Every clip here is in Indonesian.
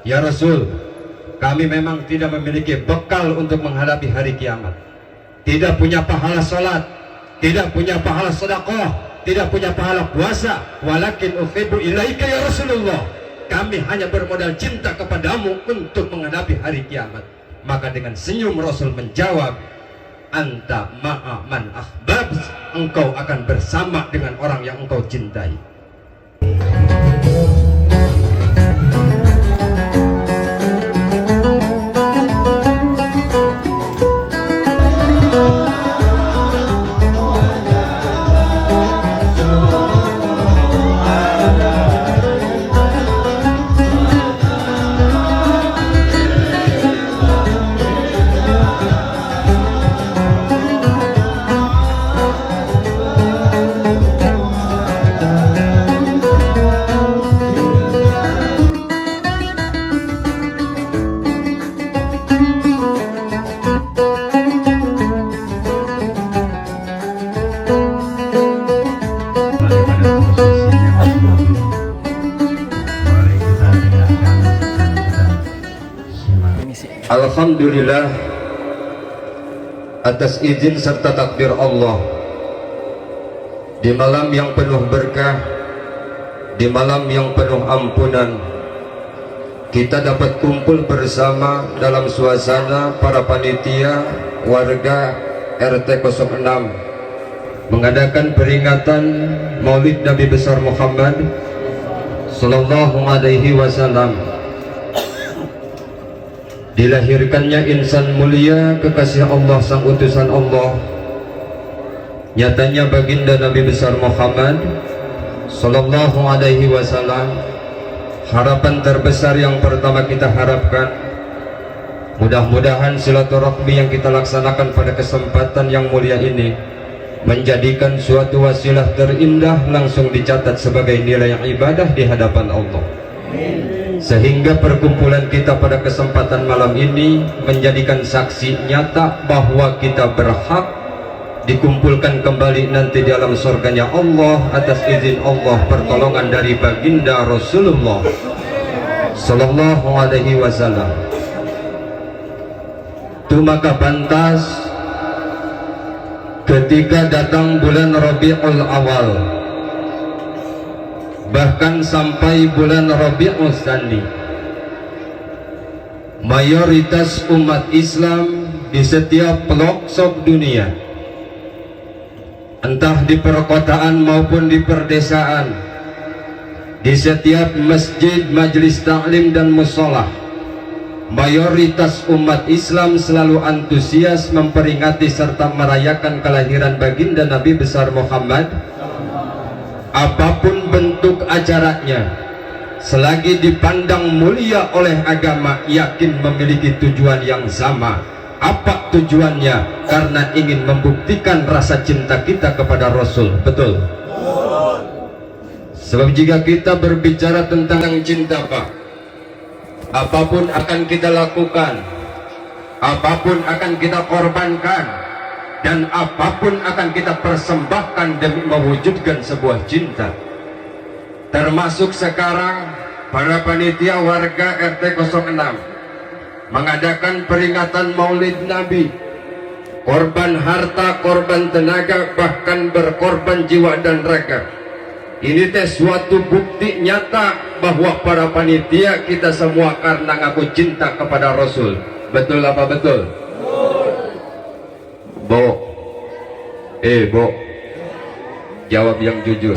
Ya Rasul, kami memang tidak memiliki bekal untuk menghadapi hari kiamat. Tidak punya pahala salat, tidak punya pahala sedekah, tidak punya pahala puasa. Walakin uhibbu ilaika ya Rasulullah. Kami hanya bermodal cinta kepadamu untuk menghadapi hari kiamat. Maka dengan senyum Rasul menjawab, anta ma'a man ahbab, engkau akan bersama dengan orang yang engkau cintai. Alhamdulillah atas izin serta takdir Allah, di malam yang penuh berkah, di malam yang penuh ampunan, kita dapat kumpul bersama dalam suasana para panitia warga RT 06 mengadakan peringatan Maulid Nabi besar Muhammad Sallallahu Alaihi Wasallam. Dilahirkannya insan mulia, kekasih Allah, sang utusan Allah, nyatanya baginda Nabi besar Muhammad Sallallahu Alaihi Wasallam. Harapan terbesar yang pertama kita harapkan, mudah-mudahan silaturahmi yang kita laksanakan pada kesempatan yang mulia ini menjadikan suatu wasilah terindah langsung dicatat sebagai nilai yang ibadah di hadapan Allah, sehingga perkumpulan kita pada kesempatan malam ini menjadikan saksi nyata bahwa kita berhak dikumpulkan kembali nanti di alam surganya Allah atas izin Allah, pertolongan dari baginda Rasulullah Sallallahu Alaihi Wasallam. Itu maka pantas ketika datang bulan Rabiul Awal, bahkan sampai bulan Rabiul Tsani, mayoritas umat Islam di setiap pelosok dunia, entah di perkotaan maupun di perdesaan, di setiap masjid, majelis taklim dan musholah, mayoritas umat Islam selalu antusias memperingati serta merayakan kelahiran baginda Nabi besar Muhammad. Apapun bentuk acaranya, selagi dipandang mulia oleh agama, yakin memiliki tujuan yang sama. Apa tujuannya? Karena ingin membuktikan rasa cinta kita kepada Rasul. Betul? Sebab jika kita berbicara tentang cinta, Pak, apapun akan kita lakukan, apapun akan kita korbankan, dan apapun akan kita persembahkan demi mewujudkan sebuah cinta. Termasuk sekarang para panitia warga RT 06 mengadakan peringatan Maulid Nabi, korban harta, korban tenaga, bahkan berkorban jiwa dan raga. Ini teh suatu bukti nyata bahwa para panitia kita semua karena ngaku cinta kepada Rasul. Betul apa betul? Bo, Bo, jawab yang jujur.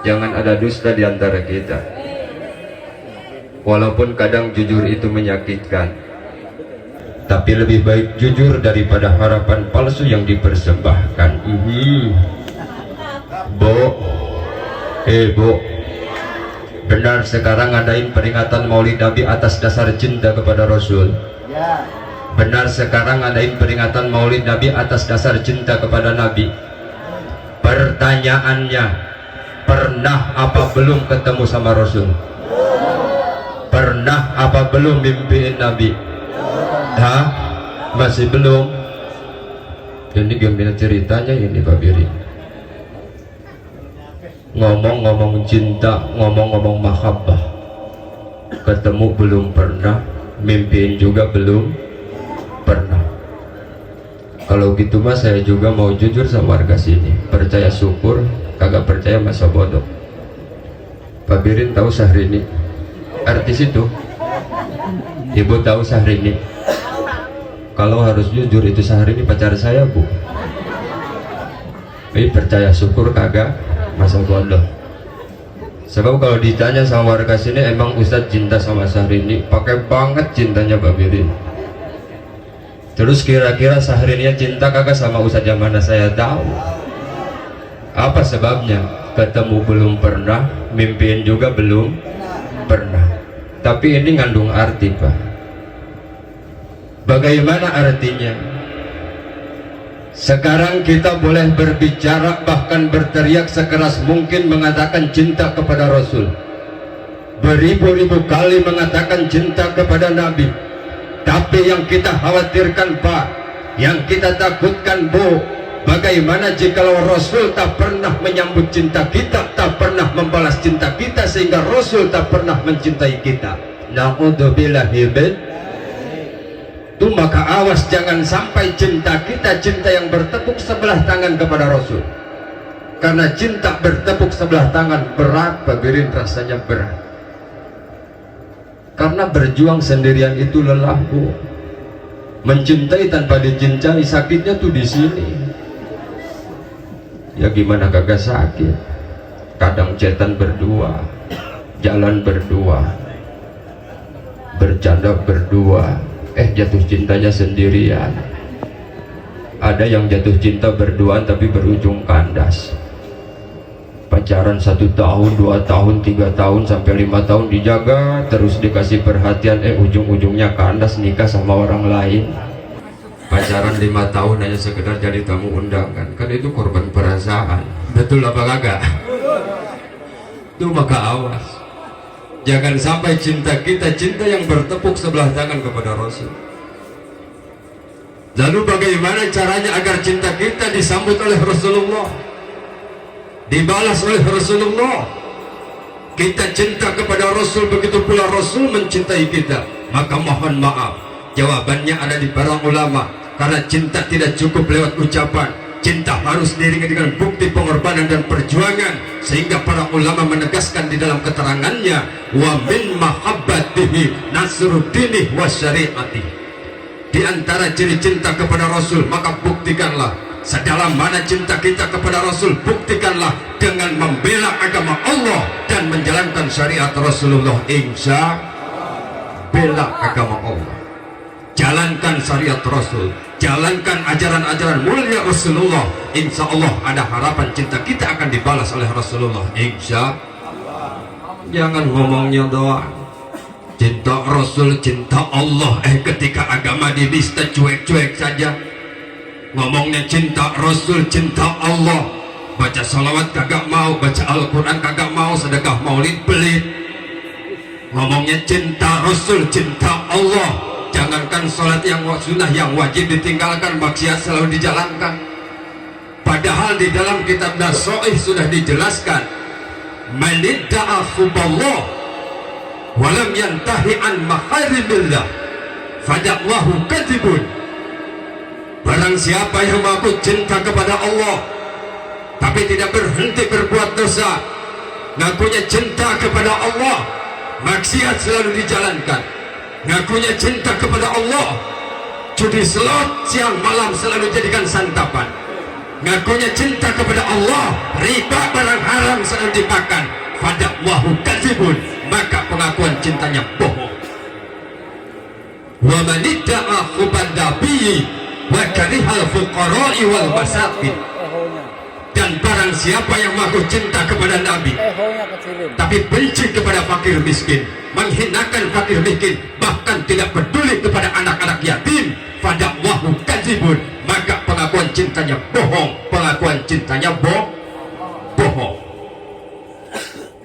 Jangan ada dusta di antara kita. Walaupun kadang jujur itu menyakitkan, tapi lebih baik jujur daripada harapan palsu yang dipersembahkan. Bo, Bo, benar sekarang ngadain peringatan Maulid Nabi atas dasar cinta kepada Rasul? Benar sekarang ngadain peringatan Maulid Nabi atas dasar cinta kepada Nabi? Pertanyaannya, pernah apa belum ketemu sama Rasul? Pernah apa belum mimpiin Nabi? Hah? Masih belum? Ini gimana ceritanya ini Pak Biri? Ngomong-ngomong cinta, ngomong-ngomong mahabbah, ketemu belum pernah, mimpiin juga belum pernah. Kalau gitu mas, saya juga mau jujur sama warga sini. Percaya syukur, kagak percaya masa bodoh. Pak Birin tahu Syahrini, artis itu? Ibu tahu Syahrini? Kalau harus jujur, itu Syahrini pacar saya, Bu. Ini percaya syukur kagak masa bodoh. Sebab kalau ditanya sama warga sini, emang Ustadz cinta sama Syahrini? Pakai banget cintanya Mbak Birin. Terus kira-kira Syahrini cinta kagak sama Ustadz? Yang mana saya tahu. Apa sebabnya? Ketemu belum pernah, mimpiin juga belum pernah. Tapi ini ngandung arti, Pak. Bagaimana artinya? Sekarang kita boleh berbicara, bahkan berteriak sekeras mungkin mengatakan cinta kepada Rasul, beribu-ribu kali mengatakan cinta kepada Nabi. Tapi yang kita khawatirkan, Pak, yang kita takutkan, Bu, bagaimana jikalau Rasul tak pernah menyambut cinta kita, tak pernah membalas cinta kita, sehingga Rasul tak pernah mencintai kita. Na'udzubillahi min. Itu maka awas, jangan sampai cinta kita cinta yang bertepuk sebelah tangan kepada Rasul. Karena cinta bertepuk sebelah tangan berat, Babirin, rasanya berat. Karena berjuang sendirian itu lelah, Bu. Mencintai tanpa dicintai, sakitnya tuh di sini. Ya gimana kagak sakit? Kadang cetan berdua, jalan berdua, bercanda berdua, jatuh cintanya sendirian. Ada yang jatuh cinta berduaan tapi berujung kandas. Pacaran 1 tahun, 2 tahun, 3 tahun, sampai 5 tahun dijaga, terus dikasih perhatian, ujung-ujungnya kandas, nikah sama orang lain. Pacaran 5 tahun hanya sekedar jadi tamu undangan, kan itu korban perasaan. Betul apa kagak? Itu maka awas, jangan sampai cinta kita cinta yang bertepuk sebelah tangan kepada Rasul. Lalu bagaimana caranya agar cinta kita disambut oleh Rasulullah, dibalas oleh Rasulullah? Kita cinta kepada Rasul, begitu pula Rasul mencintai kita. Maka mohon maaf, jawabannya ada di para ulama. Karena cinta tidak cukup lewat ucapan, cinta harus diiringi dengan bukti pengorbanan dan perjuangan. Sehingga para ulama menegaskan di dalam keterangannya, wa min mahabbatihi nasruddini wa syari'ati. Di antara ciri cinta kepada Rasul, maka buktikanlah sedalam mana cinta kita kepada Rasul. Buktikanlah dengan membela agama Allah dan menjalankan syariat Rasulullah. Insya bela agama Allah, jalankan syariat Rasul, jalankan ajaran-ajaran mulia Rasulullah. Insya Allah ada harapan cinta kita akan dibalas oleh Rasulullah. Insya Allah. Jangan ngomongnya doang, cinta Rasul, cinta Allah, ketika agama dinista cuek-cuek saja. Ngomongnya cinta Rasul, cinta Allah, baca salawat kagak mau, baca Al-Quran kagak mau, sedekah maulid pelit. Ngomongnya cinta Rasul, cinta Allah, jangankan sholat yang sunnah, yang wajib ditinggalkan, maksiat selalu dijalankan. Padahal di dalam kitab Nasoih sudah dijelaskan, manidda'a huballah walam yantahi an maharimillah fada'wahu kadibun. Barang siapa yang mengaku cinta kepada Allah tapi tidak berhenti berbuat dosa, ngakunya cinta kepada Allah, maksiat selalu dijalankan. Ngakunya cinta kepada Allah, judi slot siang malam selalu jadikan santapan. Ngakunya cinta kepada Allah, riba barang haram selalu dimakan. Fada'wahu kadzibun, maka pengakuan cintanya bohong. Wa man idda'a hubban nabiyyi wa karihal fuqara'i wal masakin. Dan barang siapa yang mengaku cinta kepada Nabi tapi benci kepada fakir miskin, menghinakan fakir miskin, bahkan tidak peduli kepada anak-anak yatim, fada'wahu kadzibun, maka pengakuan cintanya bohong. Pengakuan cintanya bohong.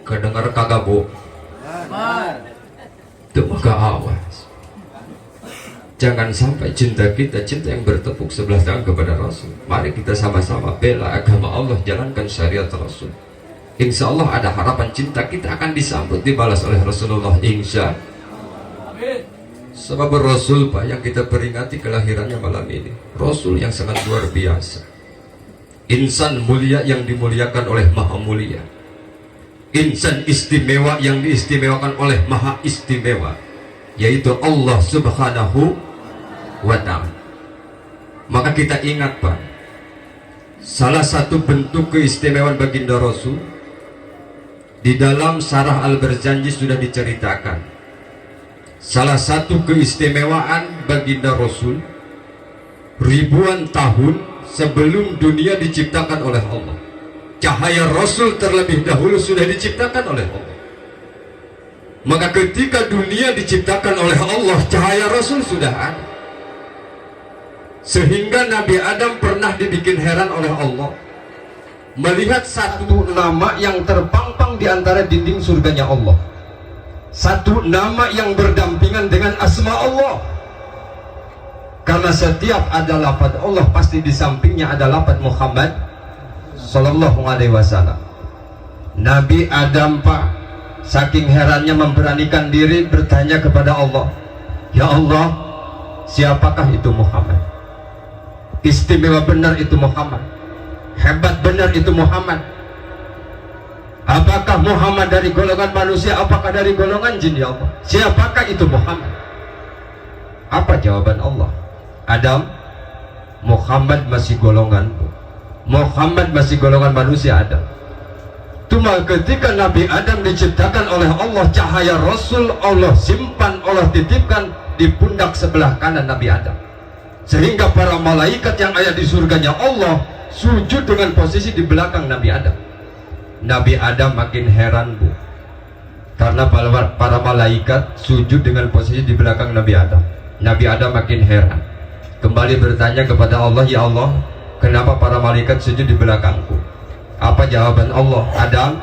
Kedengar kagak, Bu? Itu maka awas, jangan sampai cinta kita cinta yang bertepuk sebelah tangan kepada Rasul. Mari kita sama-sama bela agama Allah, jalankan syariat Rasul. Insya Allah ada harapan cinta kita akan disambut, dibalas oleh Rasulullah, insya. Sebab Rasul Pak yang kita peringati kelahirannya malam ini, Rasul yang sangat luar biasa, insan mulia yang dimuliakan oleh Maha Mulia, insan istimewa yang diistimewakan oleh Maha Istimewa, yaitu Allah Subhanahu wa Ta'ala. Maka kita ingat Pak, salah satu bentuk keistimewaan baginda Rasul di dalam Syarah Al-Barzanji sudah diceritakan. Salah satu keistimewaan baginda Rasul, ribuan tahun sebelum dunia diciptakan oleh Allah, cahaya Rasul terlebih dahulu sudah diciptakan oleh Allah. Maka ketika dunia diciptakan oleh Allah, cahaya Rasul sudah ada. Sehingga Nabi Adam pernah dibikin heran oleh Allah melihat satu nama yang terpampang di antara dinding surganya Allah, satu nama yang berdampingan dengan asma Allah. Karena setiap ada lafaz Allah, pasti di sampingnya ada lafaz Muhammad sallallahu alaihi wasallam. Nabi Adam Pak, saking herannya memberanikan diri bertanya kepada Allah, ya Allah, siapakah itu Muhammad? Istimewa benar itu Muhammad, hebat benar itu Muhammad. Apakah Muhammad dari golongan manusia, apakah dari golongan jin, ya Allah? Siapakah itu Muhammad? Apa jawaban Allah? Adam, Muhammad masih golongan, Muhammad masih golongan manusia Adam. Cuma ketika Nabi Adam diciptakan oleh Allah, cahaya Rasul Allah simpan, Allah titipkan di pundak sebelah kanan Nabi Adam, sehingga para malaikat yang ada di surganya Allah sujud dengan posisi di belakang Nabi Adam. Nabi Adam makin heran Bu, karena para malaikat sujud dengan posisi di belakang Nabi Adam. Nabi Adam makin heran, kembali bertanya kepada Allah, ya Allah, kenapa para malaikat sujud di belakangku? Apa jawaban Allah? Adam,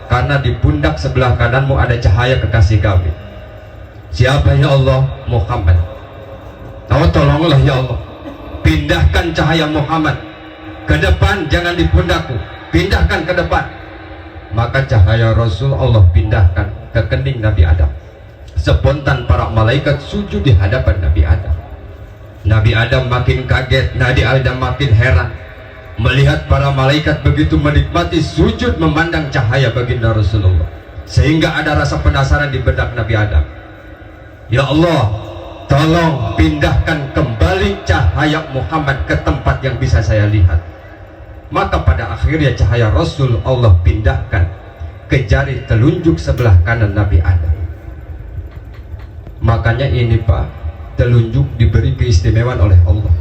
karena di pundak sebelah kananmu ada cahaya kekasih kami. Siapa ya Allah? Muhammad. Oh, tolonglah ya Allah, pindahkan cahaya Muhammad ke depan, jangan di pundakku, pindahkan ke depan. Maka cahaya Rasul Allah pindahkan ke kening Nabi Adam. Spontan para malaikat sujud di hadapan Nabi Adam. Nabi Adam makin kaget, Nabi Adam makin heran melihat para malaikat begitu menikmati sujud memandang cahaya baginda Rasulullah, sehingga ada rasa penasaran di benak Nabi Adam. Ya Allah, tolong pindahkan kembali cahaya Muhammad ke tempat yang bisa saya lihat. Maka pada akhirnya cahaya Rasul Allah pindahkan ke jari telunjuk sebelah kanan Nabi Adam. Makanya ini Pak, telunjuk diberi keistimewaan oleh Allah.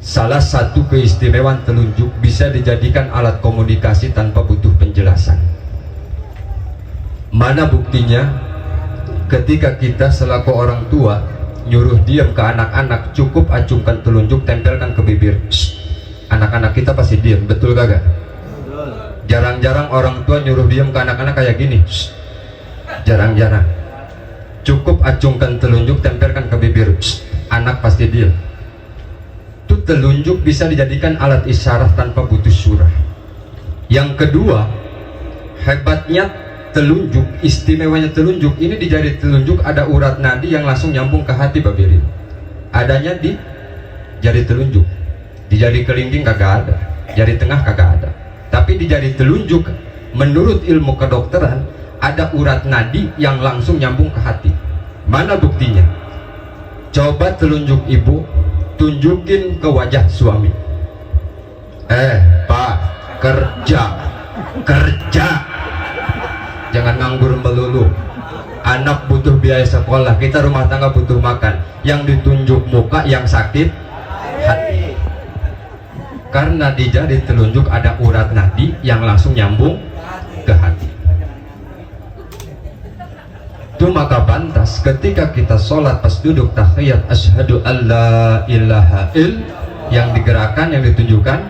Salah satu keistimewaan telunjuk, bisa dijadikan alat komunikasi tanpa butuh penjelasan. Mana buktinya? Ketika kita selaku orang tua nyuruh diam ke anak-anak, cukup acungkan telunjuk, tempelkan ke bibir. Anak-anak kita pasti diam, betul kagak? Jarang-jarang orang tua nyuruh diam ke anak-anak kayak gini. Jarang-jarang. Cukup acungkan telunjuk, tempelkan ke bibir, anak pasti diam. Itu telunjuk bisa dijadikan alat isyarat tanpa butuh surah. Yang kedua, hebatnya telunjuk, istimewanya telunjuk ini, di jari telunjuk ada urat nadi yang langsung nyambung ke hati Babirin. Adanya di jari telunjuk. Di jari kelingking kagak ada, jari tengah kagak ada. Tapi di jari telunjuk, menurut ilmu kedokteran, ada urat nadi yang langsung nyambung ke hati. Mana buktinya? Coba telunjuk ibu tunjukin ke wajah suami. Pak, kerja, kerja, jangan nganggur melulu. Anak butuh biaya sekolah, kita rumah tangga butuh makan. Yang ditunjuk muka, yang sakit hati. Karena di jari telunjuk ada urat nadi yang langsung nyambung ke hati. Itu maka pantas ketika kita sholat pas duduk tahiyat, asyhadu alla ilaha il, yang digerakkan, yang ditunjukkan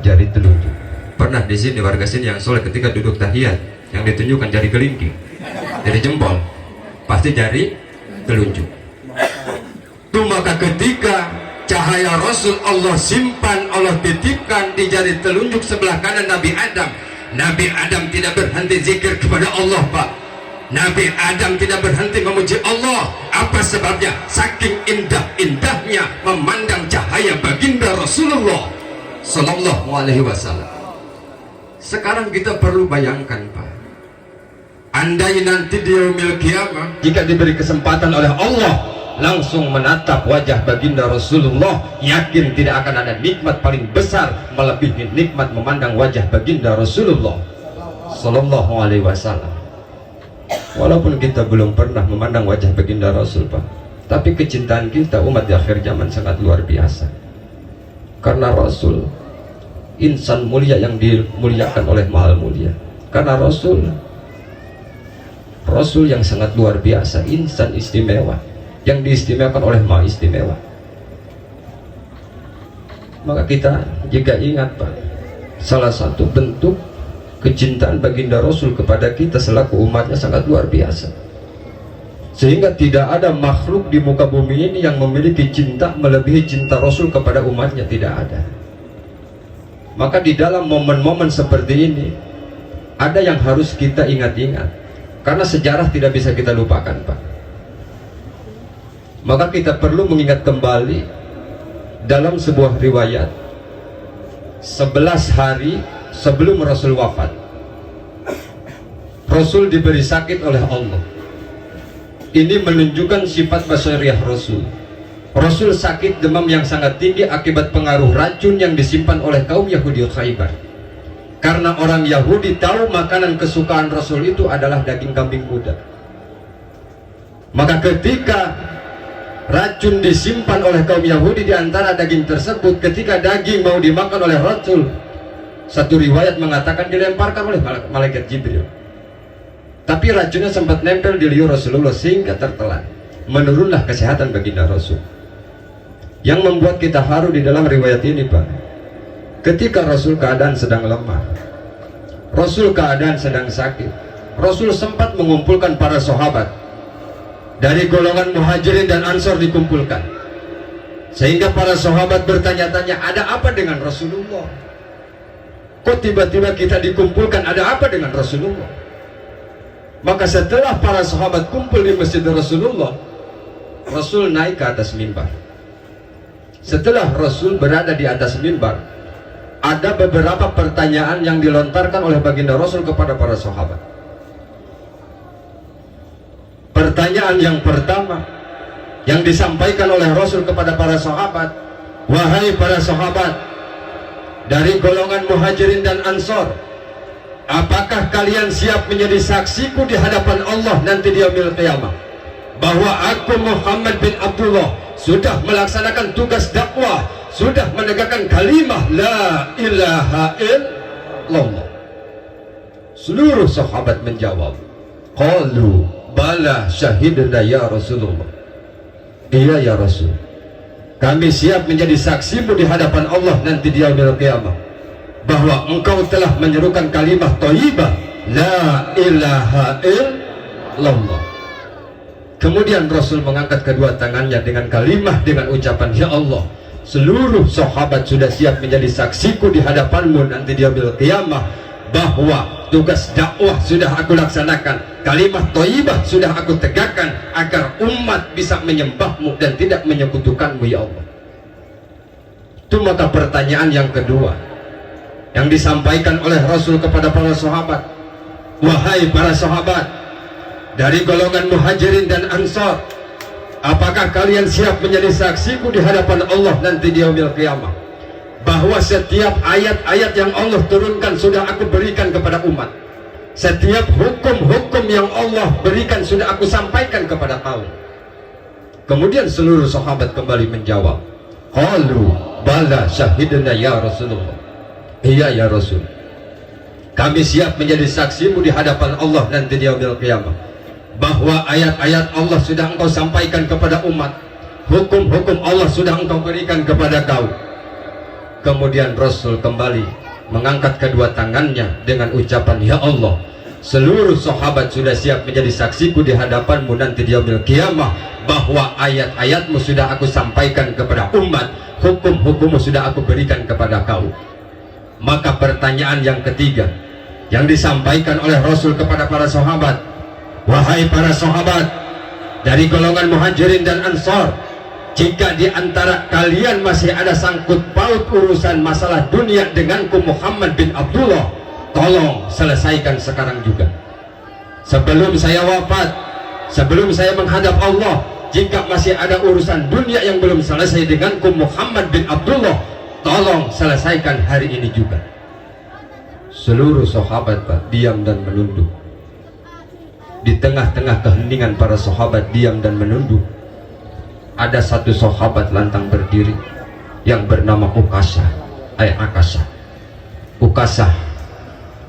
jari telunjuk. Pernah di sini warga sini yang sholat ketika duduk tahiyat, yang ditunjukkan jari kelingking, jari jempol, pasti jari telunjuk. Itu maka ketika cahaya Rasul Allah simpan, Allah titipkan di jari telunjuk sebelah kanan Nabi Adam, Nabi Adam tidak berhenti zikir kepada Allah, Pak. Nabi Adam tidak berhenti memuji Allah. Apa sebabnya? Saking indah-indahnya memandang cahaya baginda Rasulullah Sallallahu Alaihi Wasallam. Sekarang kita perlu bayangkan, Pak, andai nanti di yaumil qiyamah, jika diberi kesempatan oleh Allah langsung menatap wajah baginda Rasulullah, yakin tidak akan ada nikmat paling besar melebihi nikmat memandang wajah baginda Rasulullah Sallallahu Alaihi Wasallam. Walaupun kita belum pernah memandang wajah baginda Rasul, Pak, tapi kecintaan kita umat di akhir zaman sangat luar biasa. Karena Rasul insan mulia yang dimuliakan oleh Mahal Mulia. Karena Rasul yang sangat luar biasa, insan istimewa yang diistimewakan oleh Maha Istimewa. Maka kita jika ingat, Pak, salah satu bentuk kecintaan baginda Rasul kepada kita selaku umatnya sangat luar biasa, sehingga tidak ada makhluk di muka bumi ini yang memiliki cinta melebihi cinta Rasul kepada umatnya, tidak ada. Maka di dalam momen-momen seperti ini ada yang harus kita ingat-ingat, karena sejarah tidak bisa kita lupakan, Pak. Maka kita perlu mengingat kembali dalam sebuah riwayat 11 hari sebelum Rasul wafat, Rasul diberi sakit oleh Allah. Ini menunjukkan sifat basyariah Rasul. Rasul sakit demam yang sangat tinggi akibat pengaruh racun yang disimpan oleh kaum Yahudi Khaybar. Karena orang Yahudi tahu makanan kesukaan Rasul itu adalah daging kambing muda. Maka ketika racun disimpan oleh kaum Yahudi di antara daging tersebut, ketika daging mau dimakan oleh Rasul, satu riwayat mengatakan dilemparkan oleh malaikat Jibril. Tapi racunnya sempat nempel di liur Rasulullah sehingga tertelan. Menurunlah kesehatan baginda Rasul. Yang membuat kita haru di dalam riwayat ini, Pak, ketika Rasul keadaan sedang lemah, Rasul keadaan sedang sakit, Rasul sempat mengumpulkan para sahabat dari golongan Muhajirin dan Ansor, dikumpulkan sehingga para sahabat bertanya-tanya, ada apa dengan Rasulullah? Kok tiba-tiba kita dikumpulkan, ada apa dengan Rasulullah? Maka setelah para sahabat kumpul di masjid Rasulullah, Rasul naik ke atas mimbar. Setelah Rasul berada di atas mimbar, ada beberapa pertanyaan yang dilontarkan oleh baginda Rasul kepada para sahabat. Pertanyaan yang pertama yang disampaikan oleh Rasul kepada para sahabat, wahai para sahabat dari golongan Muhajirin dan Ansor, apakah kalian siap menjadi saksiku di hadapan Allah nanti di yaumil qiyamah bahwa aku Muhammad bin Abdullah sudah melaksanakan tugas dakwah, sudah menegakkan kalimah la ilaha illallah? Seluruh sahabat menjawab, qalu bala syahidna ya Rasulullah. Iya ya Rasul, kami siap menjadi saksimu di hadapan Allah nanti di yaumil qiyamah bahwa engkau telah menyerukan kalimah thayyibah la ilaha illallah. Kemudian Rasul mengangkat kedua tangannya dengan kalimah, dengan ucapan, ya Allah, seluruh sahabat sudah siap menjadi saksiku di hadapanmu nanti di yaumil qiyamah bahwa tugas dakwah sudah aku laksanakan, kalimah thayyibah sudah aku tegakkan agar umat bisa menyembahmu dan tidak menyekutukanmu ya Allah. Itu maka pertanyaan yang kedua yang disampaikan oleh Rasul kepada para sahabat, wahai para sahabat dari golongan Muhajirin dan Ansar, apakah kalian siap menjadi saksiku di hadapan Allah nanti di yaumil qiyamah bahwa setiap ayat-ayat yang Allah turunkan sudah aku berikan kepada umat, setiap hukum-hukum yang Allah berikan sudah aku sampaikan kepada kaum. Kemudian seluruh sahabat kembali menjawab, qalu bala syahidna ya Rasulullah. Iya ya Rasul, kami siap menjadi saksimu di hadapan Allah nanti di yaumil qiyamah bahwa ayat-ayat Allah sudah engkau sampaikan kepada umat, hukum-hukum Allah sudah engkau berikan kepada kaum. Kemudian Rasul kembali mengangkat kedua tangannya dengan ucapan, ya Allah, seluruh sahabat sudah siap menjadi saksiku di hadapanmu nanti di yaumil qiyamah bahwa ayat-ayatmu sudah aku sampaikan kepada umat, hukum-hukummu sudah aku berikan kepada kaum. Maka pertanyaan yang ketiga yang disampaikan oleh Rasul kepada para sahabat. Wahai para sahabat dari golongan Muhajirin dan Ansor, jika di antara kalian masih ada sangkut paut urusan masalah dunia denganku Muhammad bin Abdullah, tolong selesaikan sekarang juga. Sebelum saya wafat, sebelum saya menghadap Allah, jika masih ada urusan dunia yang belum selesai denganku Muhammad bin Abdullah, tolong selesaikan hari ini juga. Seluruh sahabat Pak diam dan menunduk. Di tengah-tengah keheningan para sahabat diam dan menunduk, ada satu sahabat lantang berdiri yang bernama Ukasah. Ukasah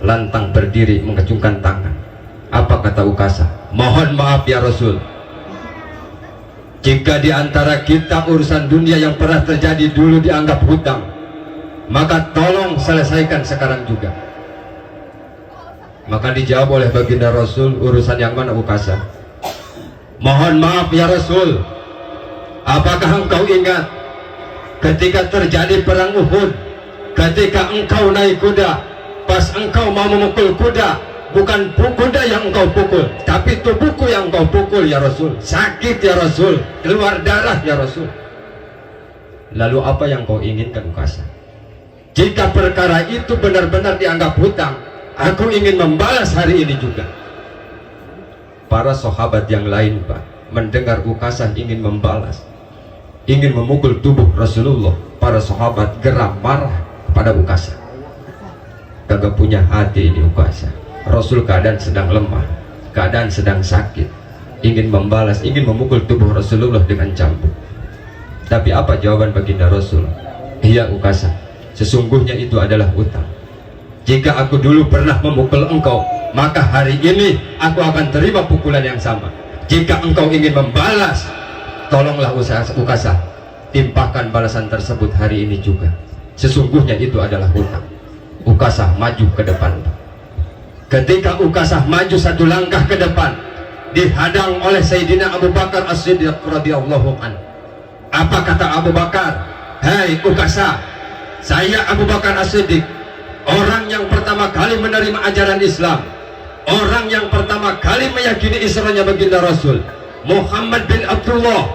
lantang berdiri mengacungkan tangan. Apa kata Ukasah? Mohon maaf ya Rasul, jika di antara kita urusan dunia yang pernah terjadi dulu dianggap hutang, maka tolong selesaikan sekarang juga. Maka dijawab oleh baginda Rasul, urusan yang mana Ukasah? Mohon maaf ya Rasul, apakah engkau ingat ketika terjadi perang Uhud, ketika engkau naik kuda, pas engkau mau memukul kuda, bukan kuda yang engkau pukul, tapi tubuhku yang engkau pukul ya Rasul. Sakit ya Rasul, keluar darah ya Rasul. Lalu apa yang kau inginkan Ukasah? Jika perkara itu benar-benar dianggap hutang, aku ingin membalas hari ini juga. Para sahabat yang lain Pak mendengar Ukasah ingin membalas, ingin memukul tubuh Rasulullah, para sahabat geram marah kepada Ukasah. Kagak punya hati ini Ukasah. Rasul keadaan sedang lemah, keadaan sedang sakit, ingin membalas, ingin memukul tubuh Rasulullah dengan cambuk. Tapi apa jawaban baginda Rasul? Iya Ukasah, sesungguhnya itu adalah hutang. Jika aku dulu pernah memukul engkau, maka hari ini aku akan terima pukulan yang sama. Jika engkau ingin membalas, tolonglah Ukasah, timpahkan balasan tersebut hari ini juga. Sesungguhnya itu adalah hutang. Ukasah maju ke depan. Ketika Ukasah maju satu langkah ke depan, dihadang oleh Sayyidina Abu Bakar As-Siddiq radhiyallahu anhu. Apa kata Abu Bakar? Hai Ukasah, saya Abu Bakar As-Siddiq, orang yang pertama kali menerima ajaran Islam, orang yang pertama kali meyakini Isra'nya baginda Rasul Muhammad bin Abdullah,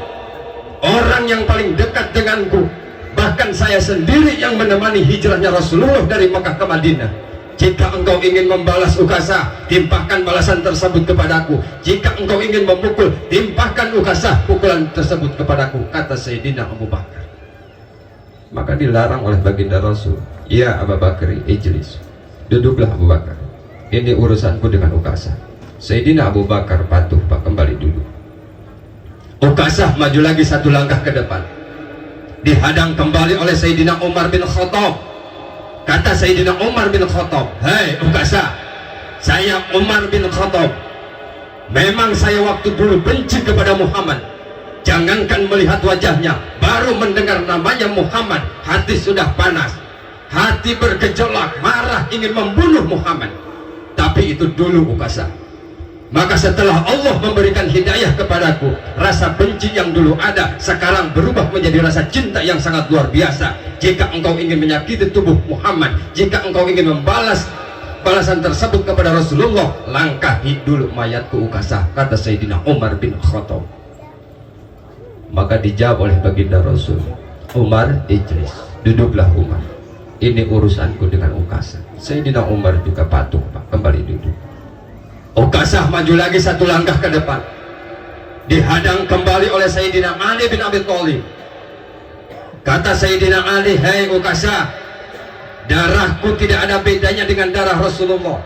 orang yang paling dekat denganku, bahkan saya sendiri yang menemani hijrahnya Rasulullah dari Makkah ke Madinah. Jika engkau ingin membalas Ukasah, timpahkan balasan tersebut kepadaku. Jika engkau ingin memukul, timpahkan Ukasah pukulan tersebut kepadaku, kata Sayyidina Abu Bakar. Maka dilarang oleh baginda Rasul, ya Abu Bakar, ijlis, duduklah Abu Bakar, ini urusanku dengan Ukasah. Sayyidina Abu Bakar patuh Pak, kembali duduk. Ukasah maju lagi satu langkah ke depan, dihadang kembali oleh Sayyidina Umar bin Khattab. Kata Sayyidina Umar bin Khattab, hai Ukasah, saya Umar bin Khattab, memang saya waktu dulu benci kepada Muhammad. Jangankan melihat wajahnya, baru mendengar namanya Muhammad, hati sudah panas, hati bergejolak, marah, ingin membunuh Muhammad. Tapi itu dulu Ukasah. Maka setelah Allah memberikan hidayah kepadaku, rasa benci yang dulu ada sekarang berubah menjadi rasa cinta yang sangat luar biasa. Jika engkau ingin menyakiti tubuh Muhammad, jika engkau ingin membalas balasan tersebut kepada Rasulullah, langkahi dulu mayatku Ukasah, kata Sayyidina Umar bin Khattab. Maka dijawab oleh baginda Rasul, Umar ijlis, duduklah Umar, ini urusanku dengan Ukasah. Sayyidina Umar juga patuh Pak, kembali duduk. Ukasah maju lagi satu langkah ke depan, dihadang kembali oleh Sayyidina Ali bin Abi Thalib. Kata Sayyidina Ali, hai Ukasah, darahku tidak ada bedanya dengan darah Rasulullah.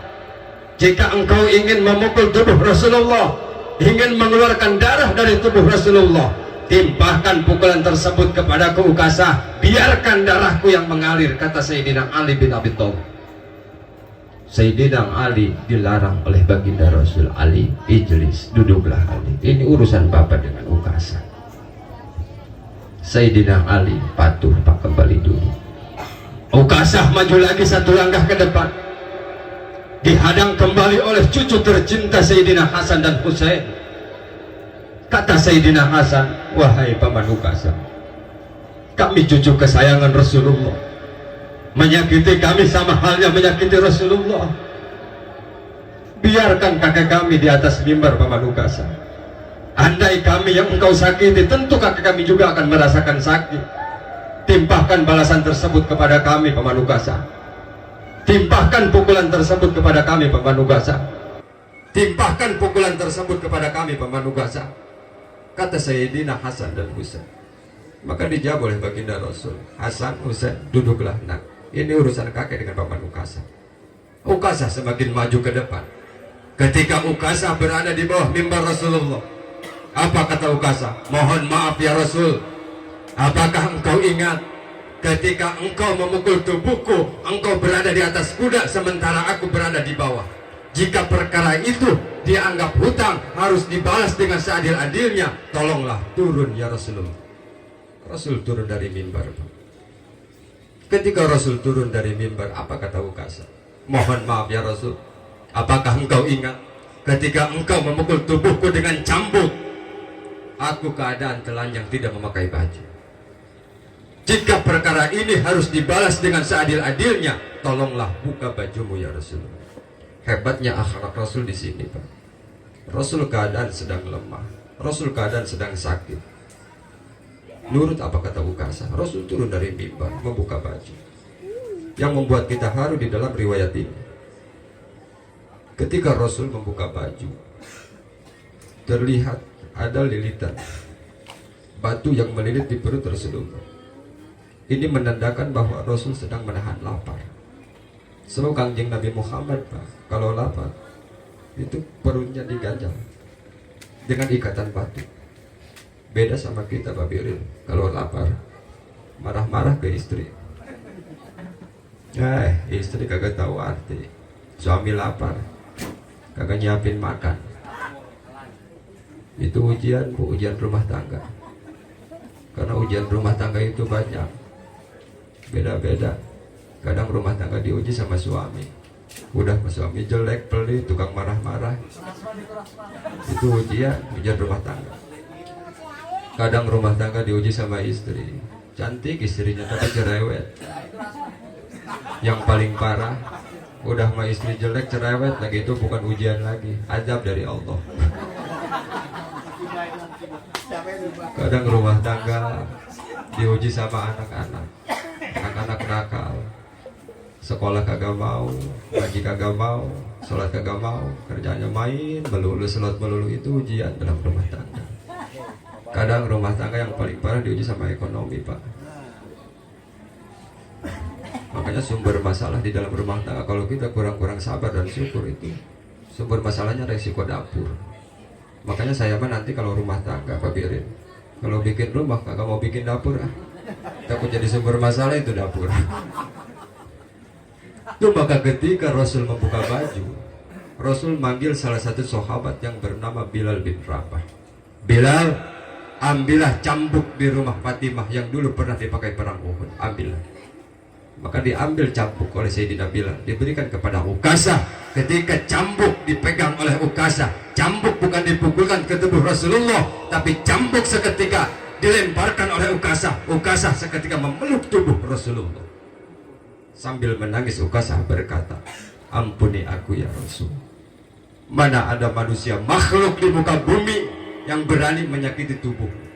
Jika engkau ingin memukul tubuh Rasulullah, ingin mengeluarkan darah dari tubuh Rasulullah, timpahkan pukulan tersebut kepadaku Ukasah, biarkan darahku yang mengalir, kata Sayyidina Ali bin Abi Thalib. Sayyidina Ali dilarang oleh baginda Rasul, Ali ijlis, duduklah Ali, ini urusan bapak dengan Ukasah. Sayyidina Ali patuh Pak, kembali duduk. Ukasah maju lagi satu langkah ke depan, dihadang kembali oleh cucu tercinta Sayyidina Hasan dan Husain. Kata Sayyidina Hasan, wahai paman Ukasah, kami cucu kesayangan Rasulullah, menyakiti kami sama halnya menyakiti Rasulullah. biarkan kakek kami di atas mimbar Paman Ukasa. Andai kami yang engkau sakiti, tentu kakek kami juga akan merasakan sakit. Timpahkan balasan tersebut kepada kami Paman Ukasa. Timpahkan pukulan tersebut kepada kami Paman Ukasa. Timpahkan pukulan tersebut kepada kami Paman Ukasa. Kata Sayyidina Hasan dan Husain. Maka dijawab oleh baginda Rasul, Hasan, Husain, duduklah nak. Ini urusan kakek dengan Paman Ukasa. Ukasa semakin maju ke depan. Ketika Ukasa berada di bawah mimbar Rasulullah, apa kata Ukasa? Mohon maaf ya Rasul, apakah engkau ingat ketika engkau memukul tubuhku, engkau berada di atas kuda sementara aku berada di bawah. Jika perkara itu dianggap hutang harus dibalas dengan seadil-adilnya, tolonglah turun ya Rasulullah. Rasul turun dari mimbar. Ketika Rasul turun dari mimbar, apa kata Ukasa? Mohon maaf ya Rasul, apakah engkau ingat ketika engkau memukul tubuhku dengan cambuk, aku keadaan telanjang tidak memakai baju. Jika perkara ini harus dibalas dengan seadil-adilnya, tolonglah buka bajumu ya Rasul. Hebatnya akhlak Rasul di sini, Pak. Rasul keadaan sedang lemah, Rasul keadaan sedang sakit. Nurut apa kata Ukasa, Rasul turun dari mimbar membuka baju. Yang membuat kita haru di dalam riwayat ini, ketika Rasul membuka baju, terlihat ada lilitan batu yang melilit di perut Rasulullah. Ini menandakan bahwa Rasul sedang menahan lapar. Sebab Kangjeng Nabi Muhammad, Pak, kalau lapar itu perutnya diganjal dengan ikatan batu. Beda sama kita, Pak Biril, kalau lapar marah-marah ke istri. Istri kagak tahu arti. Suami lapar kagak nyiapin makan. Itu ujian, Bu, ujian rumah tangga. Karena ujian rumah tangga itu banyak, beda-beda. Kadang rumah tangga diuji sama suami. Udah suami jelek, pelit, tukang marah-marah. Itu ujian rumah tangga. Kadang rumah tangga diuji sama istri. Cantik istrinya tapi cerewet. Yang paling parah, udah sama istri jelek, cerewet lagi, itu bukan ujian lagi, azab dari Allah. Kadang rumah tangga diuji sama anak-anak nakal, sekolah kagak mau, ngaji kagak mau, sholat kagak mau, kerjanya main melulu, sholat melulu. Itu ujian dalam rumah tangga. Kadang rumah tangga yang paling parah diuji sama ekonomi, Pak. Makanya sumber masalah di dalam rumah tangga, kalau kita kurang-kurang sabar dan syukur, itu sumber masalahnya resiko dapur. Makanya saya mah nanti kalau rumah tangga, Pak Birin, kalau bikin rumah kagak mau bikin dapur, takut jadi sumber masalah itu dapur. Itu maka ketika Rasul membuka baju, Rasul manggil salah satu sahabat yang bernama Bilal bin Rabah. Bilal, ambillah cambuk di rumah Fatimah yang dulu pernah dipakai perang Uhud, ambillah. Maka diambil cambuk oleh Sayyidina Bilal, diberikan kepada Ukasa. Ketika cambuk dipegang oleh Ukasa, cambuk bukan dipukulkan ke tubuh Rasulullah, tapi cambuk seketika dilemparkan oleh Ukasa. Ukasa seketika memeluk tubuh Rasulullah. Sambil menangis Ukasa berkata, ampuni aku ya Rasul. Mana ada manusia makhluk di muka bumi yang berani menyakiti tubuh.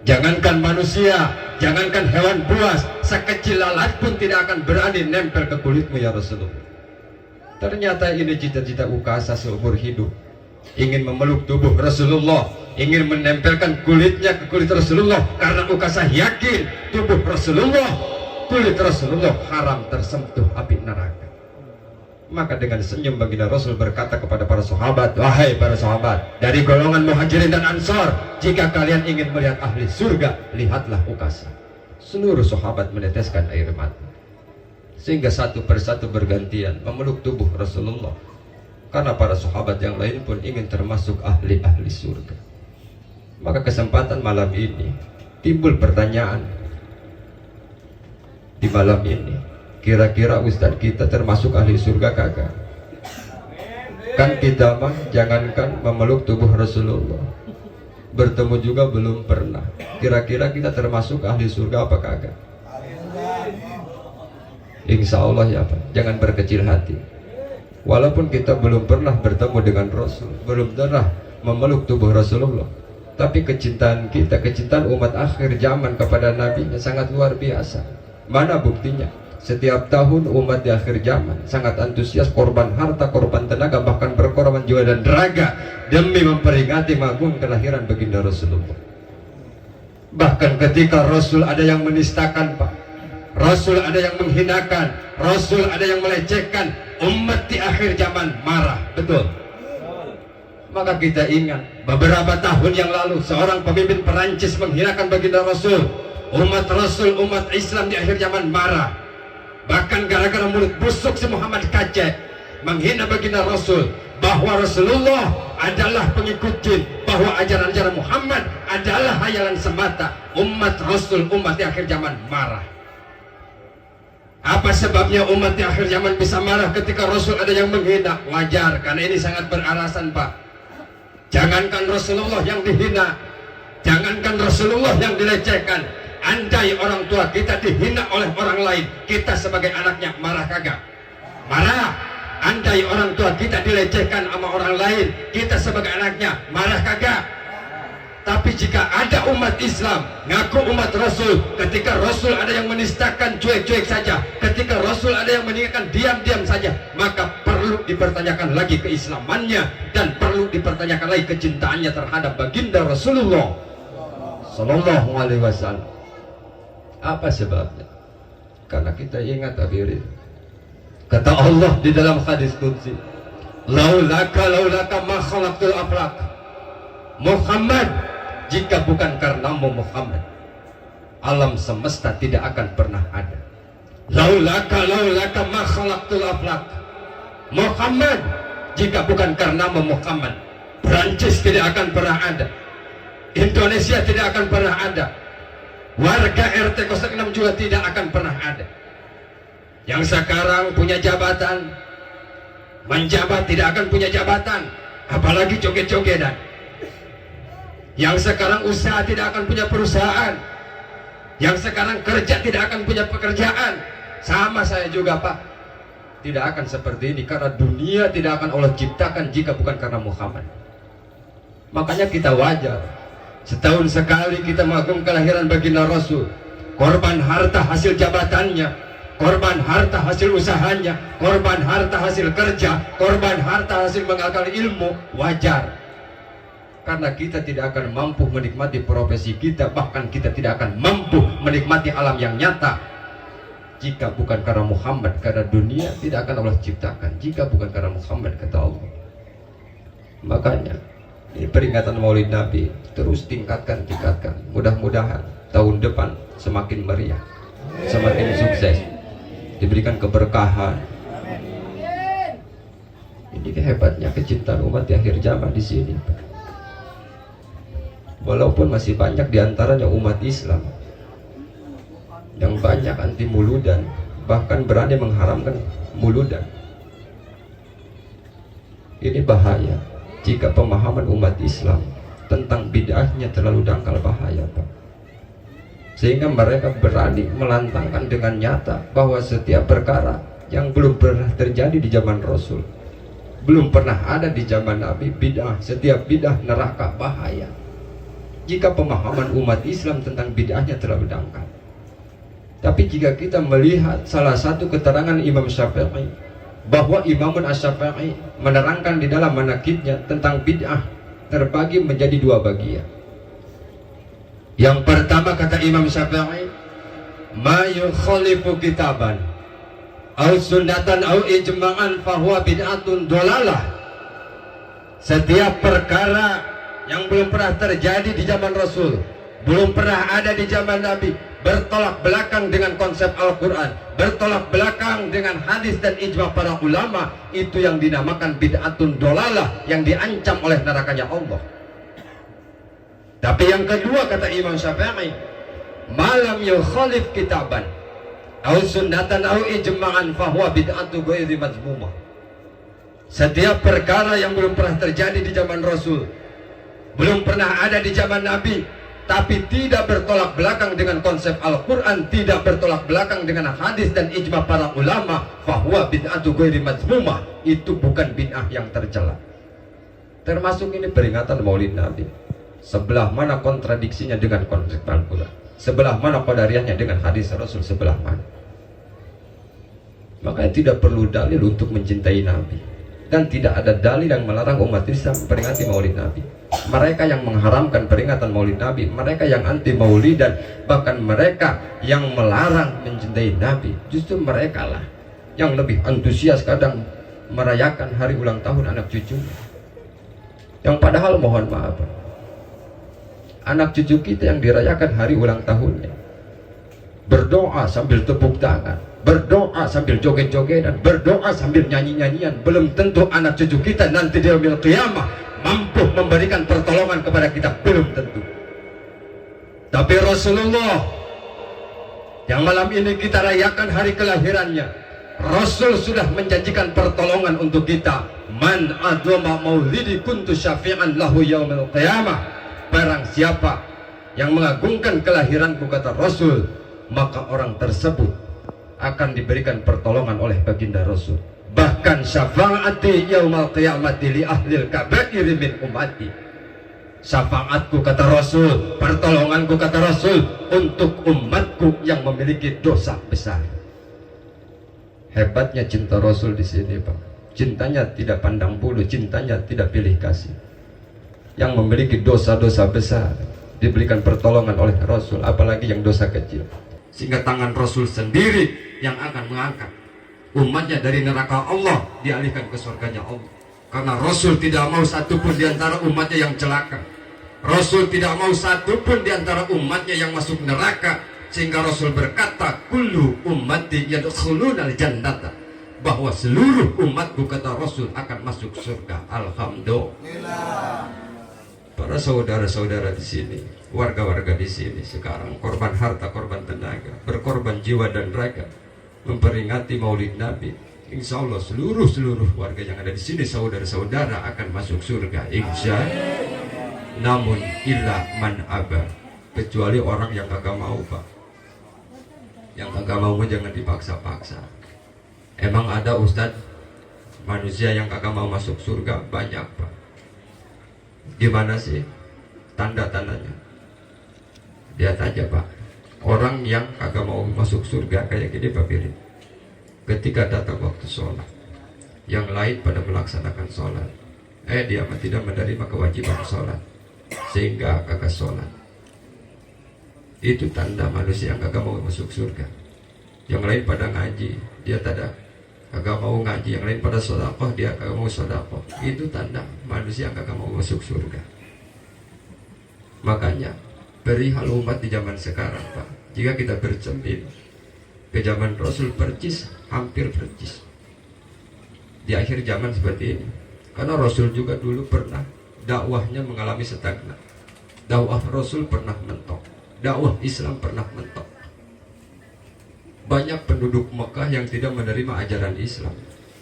Jangankan manusia, jangankan hewan buas, sekecil lalat pun tidak akan berani nempel ke kulitmu ya Rasulullah. Ternyata ini cita-cita Ukasa seumur hidup. Ingin memeluk tubuh Rasulullah, ingin menempelkan kulitnya ke kulit Rasulullah. Karena Ukasa yakin tubuh Rasulullah, kulit Rasulullah haram tersentuh api neraka. Maka dengan senyum baginda Rasul berkata kepada para sahabat, wahai para sahabat dari golongan Muhajirin dan Ansor, jika kalian ingin melihat ahli surga, lihatlah Ukasa. Seluruh sahabat meneteskan air mata, sehingga satu persatu bergantian memeluk tubuh Rasulullah. Karena para sahabat yang lain pun ingin termasuk ahli-ahli surga. Maka kesempatan malam ini timbul pertanyaan di malam ini, kira-kira Ustadz kita termasuk ahli surga kagak? Kan kita mah jangankan memeluk tubuh Rasulullah, bertemu juga belum pernah. Kira-kira kita termasuk ahli surga apa kagak? Insya Allah ya Pak, jangan berkecil hati. Walaupun kita belum pernah bertemu dengan Rasul, belum pernah memeluk tubuh Rasulullah, tapi kecintaan kita, kecintaan umat akhir zaman kepada Nabi sangat luar biasa. Mana buktinya? Setiap tahun umat di akhir zaman sangat antusias korban harta, korban tenaga, bahkan berkorban jiwa dan raga demi memperingati magung kelahiran baginda Rasulullah. Bahkan ketika Rasul ada yang menistakan, Pak, Rasul ada yang menghinakan, Rasul ada yang melecehkan, umat di akhir zaman marah, betul? Maka kita ingat beberapa tahun yang lalu seorang pemimpin Perancis menghinakan baginda Rasul. Umat Rasul, umat Islam di akhir zaman marah. Bahkan gara-gara mulut busuk si Muhammad Kacek menghina baginda Rasul, bahwa Rasulullah adalah pengikut jin, bahwa ajaran-ajaran Muhammad adalah hayalan semata. Umat Rasul, umat di akhir zaman marah. Apa sebabnya umat di akhir zaman bisa marah ketika Rasul ada yang menghina? Wajar, karena ini sangat beralasan, Pak. Jangankan Rasulullah yang dihina, jangankan Rasulullah yang dilecehkan, andai orang tua kita dihina oleh orang lain, kita sebagai anaknya marah kagak? Marah. Andai orang tua kita dilecehkan sama orang lain, kita sebagai anaknya marah kagak? Tapi jika ada umat Islam ngaku umat Rasul, ketika Rasul ada yang menistakan, cuek-cuek saja. Ketika Rasul ada yang meninggalkan, diam-diam saja. Maka perlu dipertanyakan lagi keislamannya, dan perlu dipertanyakan lagi kecintaannya terhadap baginda Rasulullah Sallallahu Alaihi Wasallam. Apa sebabnya? Karena kita ingat hadirin, kata Allah di dalam hadis qudsi, laulaka ma khalaqtul aflaq. Muhammad, jika bukan karenamu Muhammad, alam semesta tidak akan pernah ada. Laulaka ma khalaqtul aflaq. Muhammad, jika bukan karenamu Muhammad, Prancis tidak akan pernah ada, Indonesia tidak akan pernah ada, warga RT 06 juga tidak akan pernah ada. Yang sekarang punya jabatan, menjabat tidak akan punya jabatan, apalagi joget-jogetan. Yang sekarang usaha tidak akan punya perusahaan, yang sekarang kerja tidak akan punya pekerjaan. Sama saya juga, Pak, tidak akan seperti ini, karena dunia tidak akan Allah ciptakan jika bukan karena Muhammad. Makanya kita wajar setahun sekali kita mengagung kelahiran baginda Rasul, korban harta hasil jabatannya, korban harta hasil usahanya, korban harta hasil kerja, korban harta hasil mengagal ilmu. Wajar, karena kita tidak akan mampu menikmati profesi kita, bahkan kita tidak akan mampu menikmati alam yang nyata jika bukan karena Muhammad. Karena dunia tidak akan Allah ciptakan jika bukan karena Muhammad, kata Allah. Makanya ini peringatan Maulid Nabi terus tingkatkan. Mudah-mudahan tahun depan semakin meriah, semakin sukses, diberikan keberkahan. Ini hebatnya kecintaan umat di akhir zaman di sini, Pak. Walaupun masih banyak diantaranya umat Islam yang banyak anti muludan, bahkan berani mengharamkan muludan. Ini bahaya jika pemahaman umat Islam tentang bid'ahnya terlalu dangkal, bahaya, Pak. Sehingga mereka berani melantangkan dengan nyata bahwa setiap perkara yang belum pernah terjadi di zaman Rasul, belum pernah ada di zaman Nabi, bid'ah. Setiap bid'ah neraka, bahaya jika pemahaman umat Islam tentang bid'ahnya terlalu dangkal. Tapi jika kita melihat salah satu keterangan Imam Syafi'i, bahwa Imamun Asy-Syafi'i menerangkan di dalam manaqibnya tentang bid'ah terbagi menjadi dua bagian. Yang pertama, kata Imam Syafi'i, ma yukhalifu kitaban au sunnatan au ijma'an fahuwa bid'atun dolalah. Setiap perkara yang belum pernah terjadi di zaman Rasul, belum pernah ada di zaman Nabi, bertolak belakang dengan konsep Al-Quran, bertolak belakang dengan hadis dan ijma para ulama, itu yang dinamakan bid'atun dolalah, yang diancam oleh nerakanya Allah. Tapi yang kedua, kata Imam Syafi'i, malam yukhalif kitaban au sunnatan au ijma'an fahuwa bid'atu ghairi mazmumah. Setiap perkara yang belum pernah terjadi di zaman Rasul, belum pernah ada di zaman Nabi, tapi tidak bertolak belakang dengan konsep Al-Quran, tidak bertolak belakang dengan hadis dan ijma para ulama, fahuwa bid'atu ghairi mazmumah, itu bukan bid'ah yang tercela. Termasuk ini peringatan Maulid Nabi. Sebelah mana kontradiksinya dengan konsep Al-Quran? Sebelah mana qadariyahnya dengan hadis Rasul? Sebelah mana? Makanya tidak perlu dalil untuk mencintai Nabi, dan tidak ada dalil yang melarang umat Islam memperingati Maulid Nabi. Mereka yang mengharamkan peringatan Maulid Nabi, mereka yang anti Maulid, dan bahkan mereka yang melarang mencintai Nabi, justru mereka lah yang lebih antusias kadang merayakan hari ulang tahun anak cucu. Yang padahal mohon maaf, anak cucu kita yang dirayakan hari ulang tahunnya berdoa sambil tepuk tangan, berdoa sambil joget-jogetan, berdoa sambil nyanyi-nyanyian, belum tentu anak cucu kita nanti di yaumil qiyamah mampu memberikan pertolongan kepada kita, belum tentu. Tapi Rasulullah yang malam ini kita rayakan hari kelahirannya, Rasul sudah menjanjikan pertolongan untuk kita. Man adoma maulidi kuntu syafi'an lahu yaumil qiyamah. Barang siapa yang mengagungkan kelahiranku, kata Rasul, maka orang tersebut akan diberikan pertolongan oleh baginda Rasul. Bahkan syafaati yaumal qiyamati li ahlil kabairi min ummati. Syafaatku, kata Rasul, pertolonganku, kata Rasul, untuk umatku yang memiliki dosa besar. Hebatnya cinta Rasul di sini, Pak. Cintanya tidak pandang bulu, cintanya tidak pilih kasih. Yang memiliki dosa-dosa besar diberikan pertolongan oleh Rasul, apalagi yang dosa kecil. Sehingga tangan Rasul sendiri yang akan mengangkat umatnya dari neraka Allah, dialihkan ke surganya Allah. Karena Rasul tidak mau satupun di antara umatnya yang celaka. Rasul tidak mau satupun di antara umatnya yang masuk neraka. Sehingga Rasul berkata, kullu ummati yadkhulunal jannata, bahwa seluruh umatku, kata Rasul, akan masuk surga. Alhamdulillah. Para saudara-saudara di sini, warga-warga di sini sekarang korban harta, korban tenaga, berkorban jiwa dan raga memperingati Maulid Nabi. Insya Allah seluruh warga yang ada di sini, saudara-saudara, akan masuk surga. Insya. Namun illa man aba, kecuali orang yang kagak mau, Pak. Yang kagak mau jangan dipaksa-paksa. Emang ada Ustadz manusia yang kagak mau masuk surga? Banyak, Pak. Gimana sih tanda-tandanya? Lihat aja, Pak. Orang yang kagak mau masuk surga kayak gini, Pak Pirin. Ketika datang waktu sholat, yang lain pada melaksanakan sholat, dia tidak menerima kewajiban sholat, sehingga kagak sholat. Itu tanda manusia yang kagak mau masuk surga. Yang lain pada ngaji, dia kagak mau ngaji. Yang lain pada sodakoh, dia kagak mau sodakoh. Itu tanda manusia yang kagak mau masuk surga. Makanya perihal umat di zaman sekarang, Pak, jika kita bercermin ke zaman Rasul, percis, hampir percis di akhir zaman seperti ini. Karena Rasul juga dulu pernah dakwahnya mengalami stagnan. Dakwah Rasul pernah mentok, dakwah Islam pernah mentok. Banyak penduduk Mekah yang tidak menerima ajaran Islam.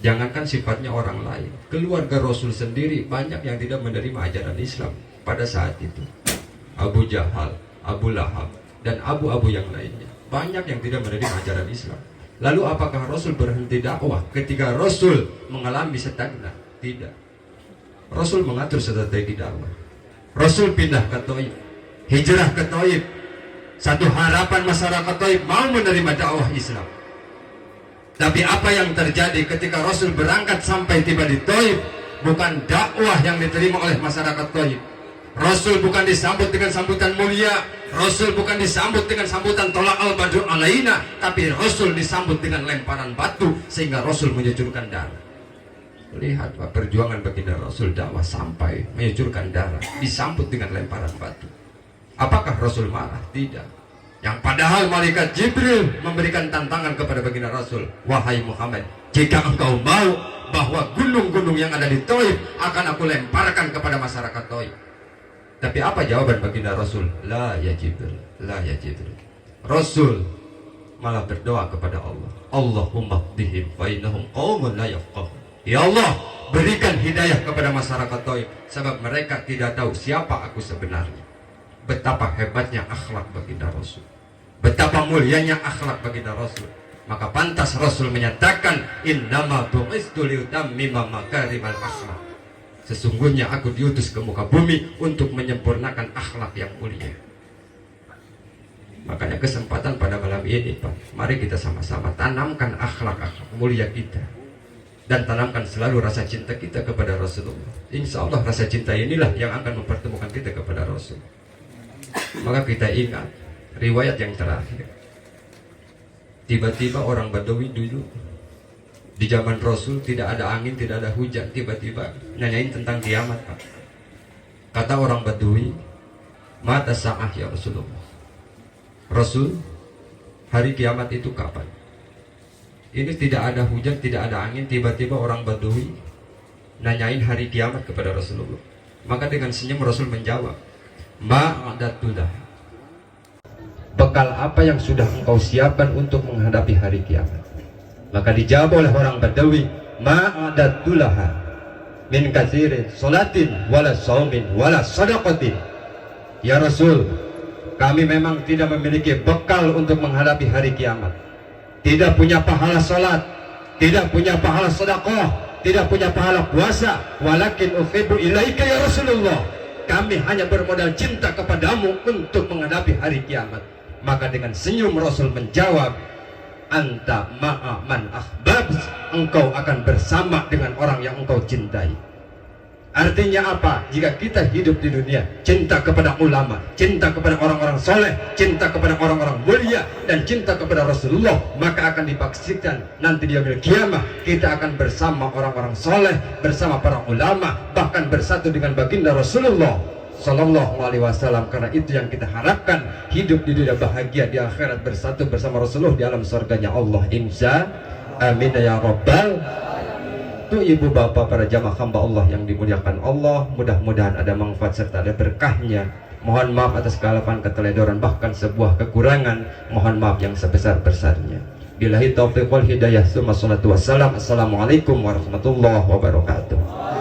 Jangankan sifatnya orang lain, keluarga Rasul sendiri banyak yang tidak menerima ajaran Islam pada saat itu. Abu Jahal, Abu Lahab, dan abu-abu yang lainnya, banyak yang tidak menerima ajaran Islam. Lalu apakah Rasul berhenti dakwah ketika Rasul mengalami stagnan? Tidak. Rasul mengatur strategi dakwah. Rasul pindah ke Thaif, hijrah ke Thaif. Satu harapan masyarakat Thaif mau menerima dakwah Islam. Tapi apa yang terjadi ketika Rasul berangkat sampai tiba di Thaif? Bukan dakwah yang diterima oleh masyarakat Thaif. Rasul bukan disambut dengan sambutan mulia, Rasul bukan disambut dengan sambutan tolak al-badru alaina, tapi Rasul disambut dengan lemparan batu sehingga Rasul menyucurkan darah. Lihat, Pak, perjuangan baginda Rasul dakwah sampai menyucurkan darah, disambut dengan lemparan batu. Apakah Rasul marah? Tidak. Yang padahal malaikat Jibril memberikan tantangan kepada baginda Rasul, wahai Muhammad, jika engkau mau bahwa gunung-gunung yang ada di Thaif akan aku lemparkan kepada masyarakat Thaif. Tapi apa jawaban baginda Rasul? La ya Jibril, la ya Jibril. Rasul malah berdoa kepada Allah, Allahumma hdihim fa innahum qaumun la yafqahun. Ya Allah, berikan hidayah kepada masyarakat Thaif, sebab mereka tidak tahu siapa aku sebenarnya. betapa hebatnya akhlak baginda Rasul, betapa mulianya akhlak baginda Rasul. Maka pantas Rasul menyatakan, innama bu'istu liutammima makarimal akhlak. Sesungguhnya aku diutus ke muka bumi untuk menyempurnakan akhlak yang mulia. Makanya kesempatan pada malam ini, Pak, mari kita sama-sama tanamkan akhlak-akhlak mulia kita, dan tanamkan selalu rasa cinta kita kepada Rasulullah. Insya Allah rasa cinta inilah yang akan mempertemukan kita kepada Rasul. Maka kita ingat riwayat yang terakhir. Tiba-tiba orang Badawi dulu di zaman Rasul tidak ada angin, tidak ada hujan, tiba-tiba nanyain tentang kiamat, Pak. Kata orang Badawi, mata sa'ah ya Rasulullah. Rasul, hari kiamat itu kapan? Ini tidak ada hujan, tidak ada angin, tiba-tiba orang Badawi nanyain hari kiamat kepada Rasulullah. Maka dengan senyum Rasul menjawab, ma'adatullah. Bekal apa yang sudah engkau siapkan untuk menghadapi hari kiamat? Maka dijawab oleh orang Badawi, ma'adatullah min katsirin salatin wala saumin wala sadaqatin. Ya Rasul, kami memang tidak memiliki bekal untuk menghadapi hari kiamat. Tidak punya pahala salat, tidak punya pahala sedekah, tidak punya pahala puasa. Walakin uhibbu ilaika ya Rasulullah. Kami hanya bermodal cinta kepadamu untuk menghadapi hari kiamat. Maka dengan senyum Rasul menjawab, anta ma'a man ahbab. Engkau akan bersama dengan orang yang engkau cintai. Artinya apa? Jika kita hidup di dunia, cinta kepada ulama, cinta kepada orang-orang soleh, cinta kepada orang-orang mulia, dan cinta kepada Rasulullah, maka akan dipastikan nanti di yaumil kiamah kita akan bersama orang-orang soleh, bersama para ulama, bahkan bersatu dengan baginda Rasulullah Sallallahu Alaihi Wasallam. Karena itu yang kita harapkan, hidup di dunia bahagia, di akhirat bersatu bersama Rasulullah di alam surganya Allah. Insya amin ya rabbal. Itu ibu bapak para jamaah hamba Allah yang dimuliakan Allah, mudah-mudahan ada manfaat serta ada berkahnya. Mohon maaf atas kesalahan, keteledoran, bahkan sebuah kekurangan. Mohon maaf yang sebesar-besarnya. Billahi taufiq wal hidayah. Assalamualaikum warahmatullahi wabarakatuh.